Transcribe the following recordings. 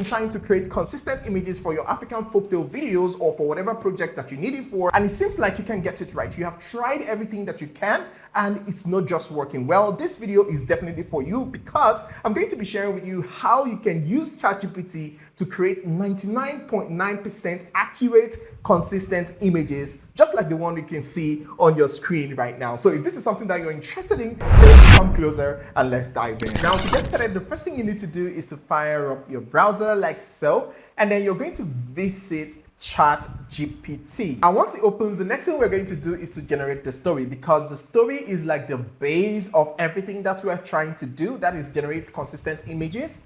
been trying to create consistent images for your African folktale videos or for whatever project that you need it for, and it seems like you can get it right. You have tried everything that you can and it's not just working well, this video is definitely for you because I'm going to be sharing with you how you can use ChatGPT to create 99.9% accurate, consistent images, just like the one you can see on your screen right now. So if this is something that you're interested in, please come closer and let's dive in. Now, to get started, the first thing you need to do is to fire up your browser like so, and then you're going to visit ChatGPT. And once it opens, the next thing we're going to do is to generate the story, because the story is like the base of everything that we're trying to do, that is generate consistent images.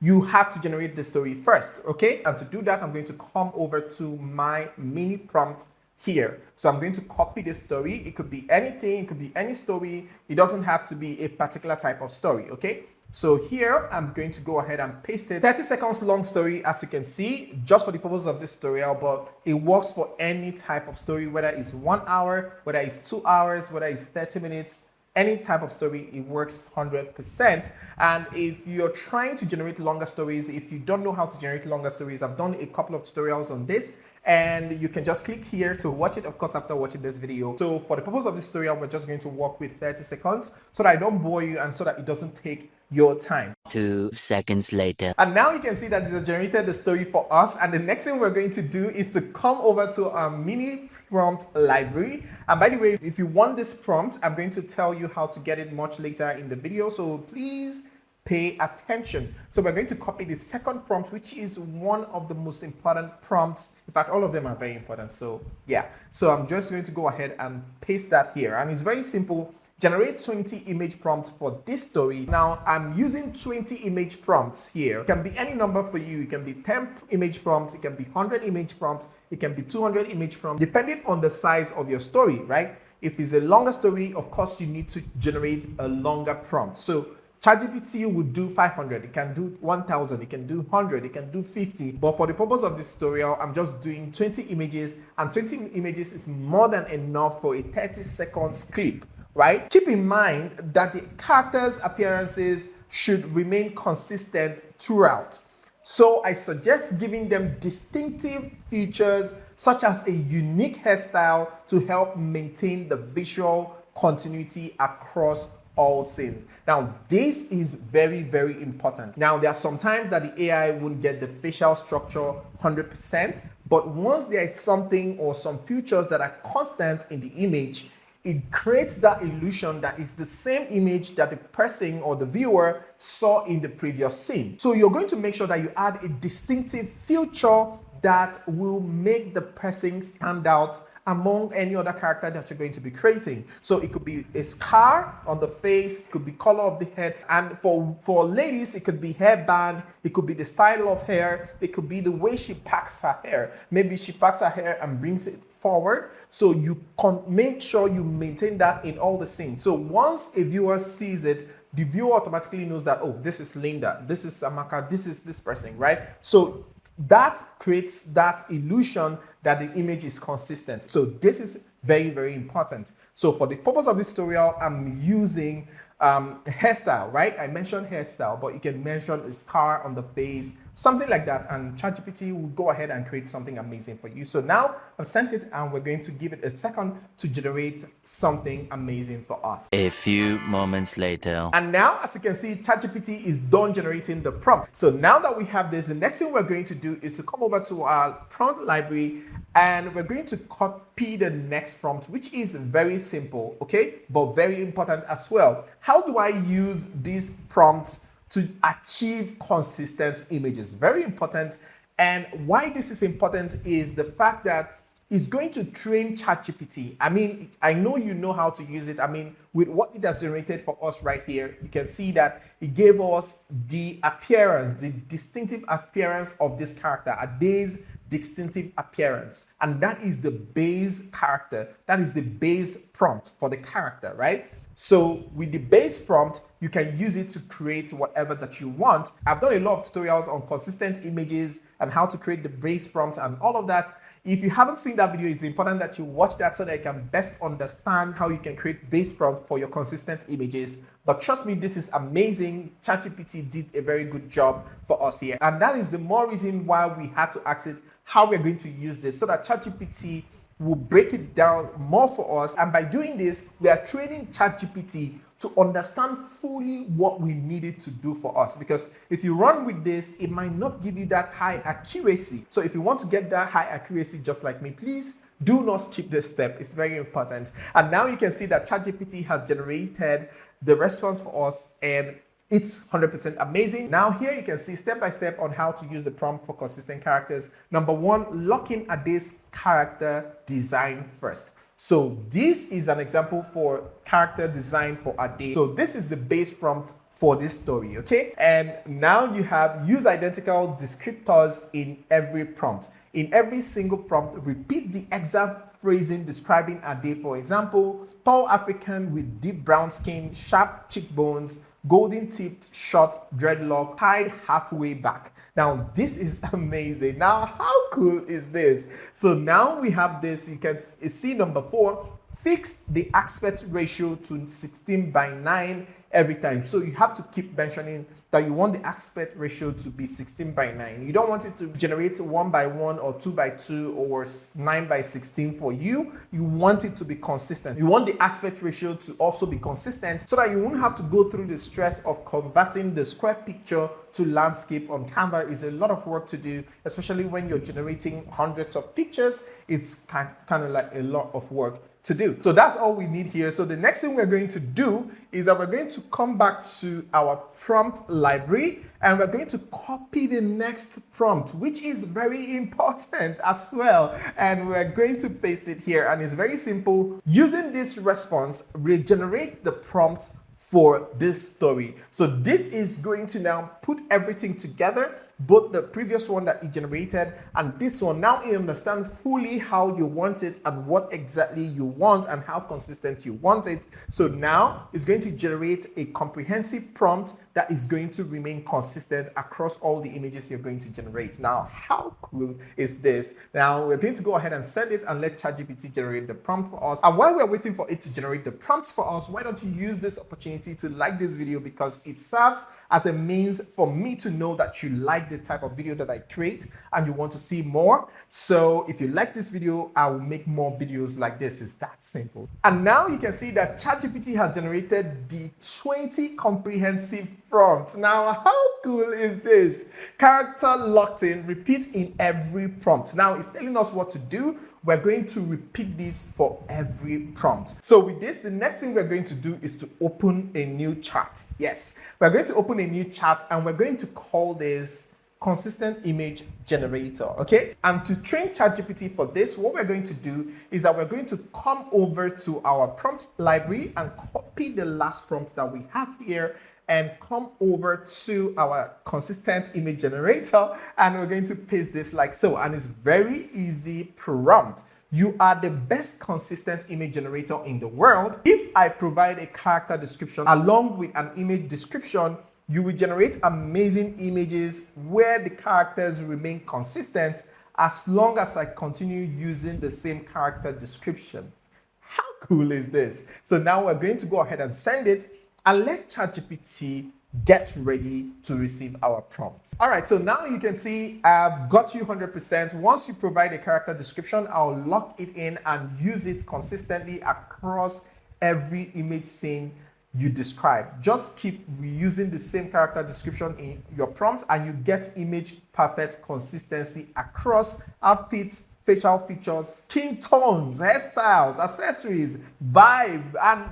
You have to generate the story first, okay? And to do that, I'm going to come over to my mini prompt here. So I'm going to copy this story. It could be anything, it could be any story. It doesn't have to be a particular type of story, okay? So here, I'm going to go ahead and paste it. 30 seconds long story, as you can see, just for the purpose of this tutorial, but it works for any type of story, whether it's 1 hour, whether it's 2 hours, whether it's 30 minutes, any type of story, it works 100%. And if you're trying to generate longer stories, if you don't know how to generate longer stories, I've done a couple of tutorials on this, and you can just click here to watch it, of course, after watching this video. So for the purpose of this tutorial, we're just going to work with 30 seconds so that I don't bore you and so that it doesn't take your time. 2 seconds later. And now you can see that it has generated the story for us. And the next thing we're going to do is to come over to our mini prompt library. And by the way, if you want this prompt, I'm going to tell you how to get it much later in the video. So please pay attention. So we're going to copy the second prompt, which is one of the most important prompts. In fact, all of them are very important. So yeah, so I'm just going to go ahead and paste that here. And it's very simple. Generate 20 image prompts for this story. Now, I'm using 20 image prompts here. It can be any number for you. It can be 10 image prompts. It can be 100 image prompts. It can be 200 image prompts, depending on the size of your story, right? If it's a longer story, of course, you need to generate a longer prompt. So ChatGPT would do 500, it can do 1000, it can do 100, it can do 50. But for the purpose of this tutorial, I'm just doing 20 images, and 20 images is more than enough for a 30 seconds clip, right? Keep in mind that the characters' appearances should remain consistent throughout. So I suggest giving them distinctive features such as a unique hairstyle to help maintain the visual continuity across all scenes. Now, this is very, very important. Now, there are some times that the AI won't get the facial structure 100%, but once there is something or some features that are constant in the image, it creates that illusion that it's the same image that the person or the viewer saw in the previous scene. So you're going to make sure that you add a distinctive feature that will make the person stand out among any other character that you're going to be creating. So it could be a scar on the face, it could be color of the head, and for ladies, it could be hairband, it could be the style of hair, it could be the way she packs her hair. Maybe she packs her hair and brings it forward. So you can make sure you maintain that in all the scenes. So once a viewer sees it, the viewer automatically knows that, oh, this is Linda, this is Amaka, this is this person, right? So that creates that illusion that the image is consistent. So this is very, very important. So for the purpose of this tutorial, I'm using hairstyle, right? I mentioned hairstyle, but you can mention a scar on the face, something like that, and ChatGPT will go ahead and create something amazing for you. So now I've sent it, and we're going to give it a second to generate something amazing for us. A few moments later. And now, as you can see, ChatGPT is done generating the prompt. So now that we have this, the next thing we're going to do is to come over to our prompt library, and we're going to copy the next prompt, which is very simple, okay, but very important as well. How do I use these prompts to achieve consistent images? Very important. And why this is important is the fact that it's going to train ChatGPT. I mean, I know you know how to use it. I mean, with what it has generated for us right here, you can see that it gave us the appearance, the distinctive appearance of this character, a day's distinctive appearance. And that is the base character. That is the base prompt for the character, right? So with the base prompt, you can use it to create whatever that you want. I've done a lot of tutorials on consistent images and how to create the base prompt and all of that. If you haven't seen that video, it's important that you watch that so that you can best understand how you can create base prompt for your consistent images. But trust me, this is amazing. ChatGPT did a very good job for us here. And that is the more reason why we had to ask it how we're going to use this, so that ChatGPT will break it down more for us. And by doing this, we are training ChatGPT to understand fully what we need it to do for us. Because if you run with this, it might not give you that high accuracy. So if you want to get that high accuracy just like me, please do not skip this step. It's very important. And now you can see that ChatGPT has generated the response for us, and it's 100% amazing. Now here you can see step by step on how to use the prompt for consistent characters. Number one, lock in Ade's character design first. So this is an example for character design for Ade. So this is the base prompt for this story, okay? And now you have use identical descriptors in every prompt. In every single prompt, repeat the exact phrasing describing Ade. For example, tall African with deep brown skin, sharp cheekbones, golden tipped, short dreadlock, tied halfway back. Now this is amazing. Now how cool is this? So now we have this. You can see number 4, fix the aspect ratio to 16:9 every time. So you have to keep mentioning that you want the aspect ratio to be 16:9. You don't want it to generate 1:1 or 2:2 or 9:16 for you. You want it to be consistent. You want the aspect ratio to also be consistent so that you won't have to go through the stress of converting the square picture to landscape on Canva. Is a lot of work to do, especially when you're generating hundreds of pictures. It's kind of like a lot of work to do. So that's all we need here. So the next thing we're going to do is that we're going to come back to our prompt library and we're going to copy the next prompt, which is very important as well. And we're going to paste it here, and it's very simple. Using this response, regenerate the prompt for this story. So this is going to now put everything together, both the previous one that it generated and this one. Now it understands fully how you want it and what exactly you want and how consistent you want it. So now it's going to generate a comprehensive prompt that is going to remain consistent across all the images you're going to generate. Now, how cool is this? Now we're going to go ahead and send this and let ChatGPT generate the prompt for us. And while we're waiting for it to generate the prompts for us, why don't you use this opportunity to like this video, because it serves as a means for me to know that you like the type of video that I create and you want to see more. So if you like this video, I will make more videos like this. It's that simple. And now you can see that ChatGPT has generated the 20 comprehensive prompts. Now, how cool is this? Character locked in, repeat in every prompt. Now it's telling us what to do. We're going to repeat this for every prompt. So with this, the next thing we're going to do is to open a new chat. Yes, we're going to open a new chat and we're going to call this consistent image generator, okay? And to train ChatGPT for this, what we're going to do is that we're going to come over to our prompt library and copy the last prompt that we have here and come over to our consistent image generator, and we're going to paste this like so. And it's very easy prompt. You are the best consistent image generator in the world. If I provide a character description along with an image description, you will generate amazing images where the characters remain consistent as long as I continue using the same character description. How cool is this? So now we're going to go ahead and send it and let ChatGPT get ready to receive our prompts. All right, so now you can see I've got you 100%. Once you provide a character description, I'll lock it in and use it consistently across every image scene you describe. Just keep reusing the same character description in your prompts and you get image perfect consistency across outfits, facial features, skin tones, hairstyles, accessories, vibe, and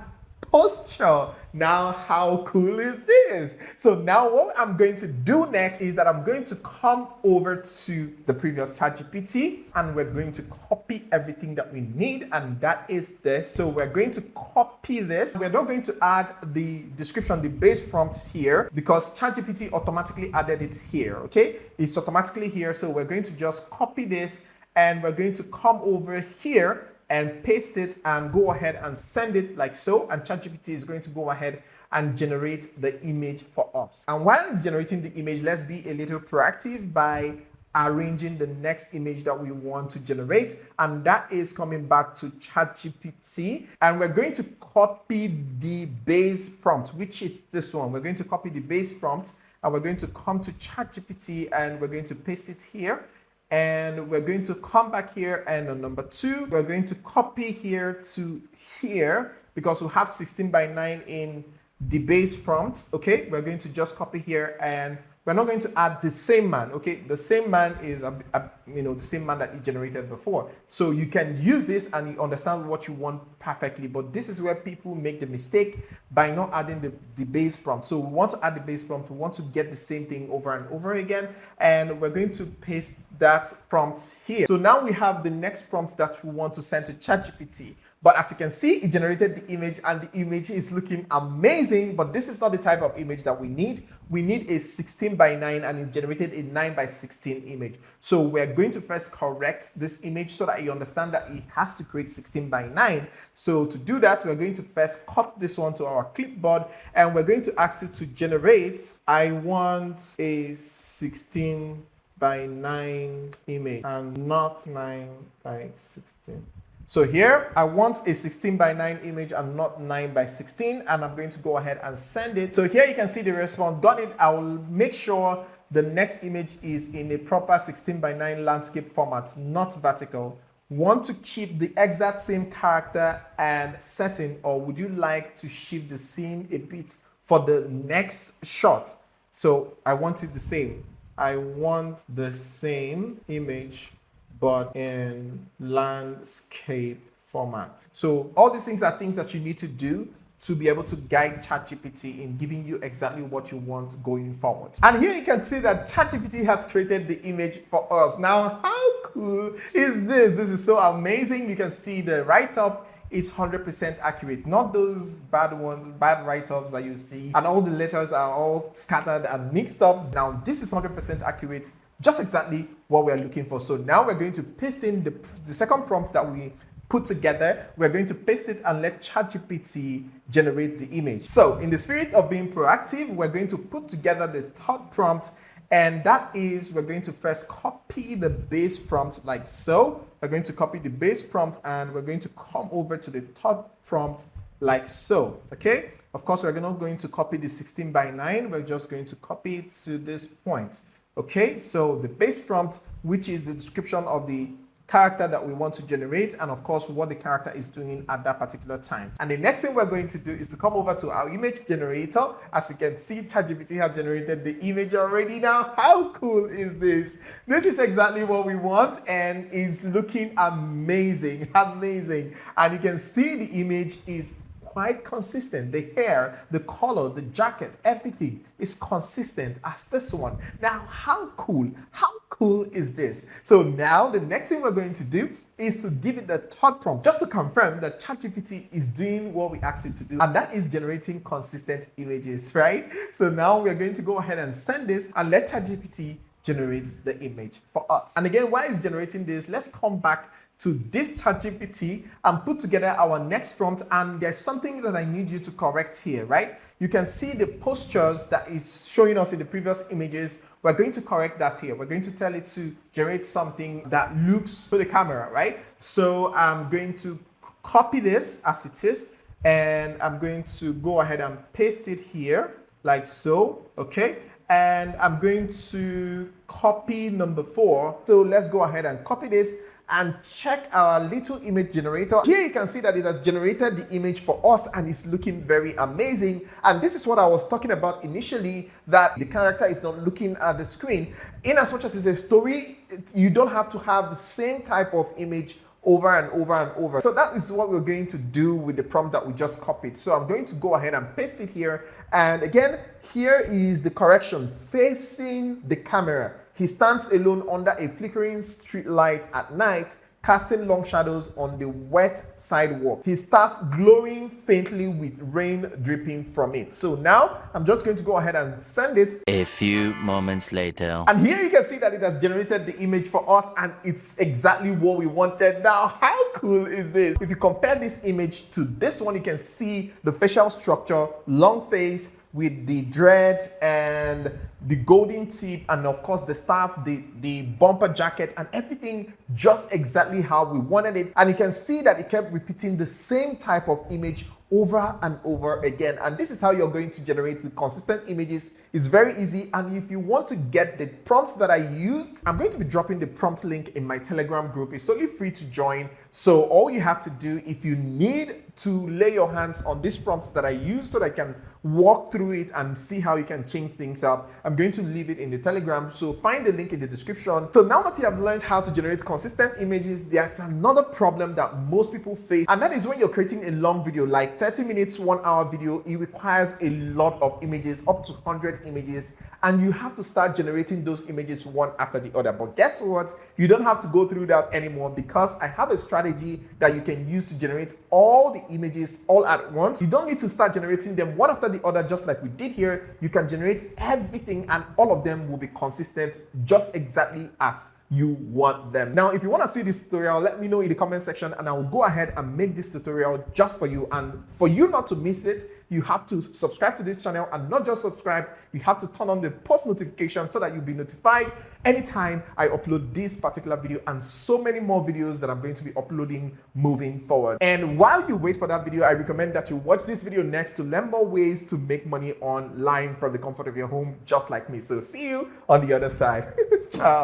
posture. Now, how cool is this? So now what I'm going to do next is that I'm going to come over to the previous ChatGPT and we're going to copy everything that we need, and that is this. So we're going to copy this. We're not going to add the description, the base prompts here, because ChatGPT automatically added it here, okay? It's automatically here. So we're going to just copy this and we're going to come over here and paste it and go ahead and send it like so, and ChatGPT is going to go ahead and generate the image for us. And while it's generating the image, let's be a little proactive by arranging the next image that we want to generate, and that is coming back to ChatGPT, and we're going to copy the base prompt, which is this one. We're going to copy the base prompt, and we're going to come to ChatGPT and we're going to paste it here, and we're going to come back here, and on number 2 we're going to copy here to here because we have 16 by 9 in the base prompt. Okay, we're going to just copy here, and we're not going to add the same man. Okay, the same man is the same man that you generated before, so you can use this and you understand what you want perfectly. But this is where people make the mistake by not adding the base prompt. So we want to add the base prompt, we want to get the same thing over and over again, and we're going to paste that prompt here. So now we have the next prompt that we want to send to ChatGPT. But as you can see, it generated the image, and the image is looking amazing, but this is not the type of image that we need. We need a 16 by 9, and it generated a 9 by 16 image. So we're going to first correct this image so that you understand that it has to create 16 by 9. So to do that, we're going to first cut this one to our clipboard, and we're going to ask it to generate, I want a 16 by 9 image and not 9 by 16. So here, I want a 16 by 9 image and not 9 by 16, and I'm going to go ahead and send it. So here you can see the response. Got it. I will make sure the next image is in a proper 16 by 9 landscape format, not vertical. Want to keep the exact same character and setting, or would you like to shift the scene a bit for the next shot? So I want it the same. I want the same image but in landscape format. So all these things are things that you need to do to be able to guide ChatGPT in giving you exactly what you want going forward. And here you can see that ChatGPT has created the image for us. Now, how cool is this? This is so amazing. You can see the write-up is 100% accurate, not those bad ones, bad write-ups that you see, and all the letters are all scattered and mixed up. Now, this is 100% accurate, just exactly what we're looking for. So now we're going to paste in the second prompt that we put together. We're going to paste it and let ChatGPT generate the image. So in the spirit of being proactive, we're going to put together the third prompt, and that is, we're going to first copy the base prompt like so. We're going to copy the base prompt, and we're going to come over to the third prompt like so. Okay, of course we're not going to copy the 16 by 9. We're just going to copy it to this point. Okay, so the base prompt, which is the description of the character that we want to generate, and of course what the character is doing at that particular time. And the next thing we're going to do is to come over to our image generator. As you can see, ChatGPT has generated the image already. Now, how cool is this? This is exactly what we want, and it's looking amazing, amazing. And you can see the image is quite consistent. The hair, the color, the jacket, everything is consistent as this one. Now, how cool is this? So now the next thing we're going to do is to give it the third prompt, just to confirm that ChatGPT is doing what we asked it to do, and that is generating consistent images, right? So now we're going to go ahead and send this and let ChatGPT generate the image for us. And again, while it's generating this, let's come back to this ChatGPT and put together our next prompt. And there's something that I need you to correct here, right? You can see the postures that is showing us in the previous images. We're going to correct that here. We're going to tell it to generate something that looks to the camera, right? So I'm going to copy this as it is, and I'm going to go ahead and paste it here like so, okay? And I'm going to copy number 4. So let's go ahead and copy this and check our little image generator. Here you can see that it has generated the image for us, and it's looking very amazing. And this is what I was talking about initially, that the character is not looking at the screen. In as much as it's a story, you don't have to have the same type of image over and over and over. So that is what we're going to do with the prompt that we just copied. So I'm going to go ahead and paste it here. And again, here is the correction: facing the camera. He stands alone under a flickering street light at night. casting long shadows on the wet sidewalk, his staff glowing faintly with rain dripping from it. So now I'm just going to go ahead and send this. A few moments later. And here you can see that it has generated the image for us, and it's exactly what we wanted. Now, how cool is this? If you compare this image to this one, you can see the facial structure, long face with the dread and the golden tip, and of course the staff, the bumper jacket, and everything just exactly how we wanted it. And you can see that it kept repeating the same type of image over and over again. And this is how you're going to generate the consistent images. It's very easy. And if you want to get the prompts that I used, I'm going to be dropping the prompt link in my Telegram group. It's totally free to join. So all you have to do, if you need to lay your hands on these prompts that I use so that I can walk through it and see how you can change things up, I'm going to leave it in the Telegram. So find the link in the description. So now that you have learned how to generate consistent images, there's another problem that most people face, and that is when you're creating a long video like 30 minutes, 1 hour video. It requires a lot of images, up to 100 images, and you have to start generating those images one after the other. But guess what? You don't have to go through that anymore, because I have a strategy that you can use to generate all the images all at once. You don't need to start generating them one after the other just like we did here. You can generate everything and all of them will be consistent just exactly as you want them. Now, if you want to see this tutorial, let me know in the comment section and I will go ahead and make this tutorial just for you. And for you not to miss it, you have to subscribe to this channel, and not just subscribe, you have to turn on the post notification so that you'll be notified anytime I upload this particular video and so many more videos that I'm going to be uploading moving forward. And while you wait for that video, I recommend that you watch this video next to learn more ways to make money online from the comfort of your home, just like me. So see you on the other side. Ciao.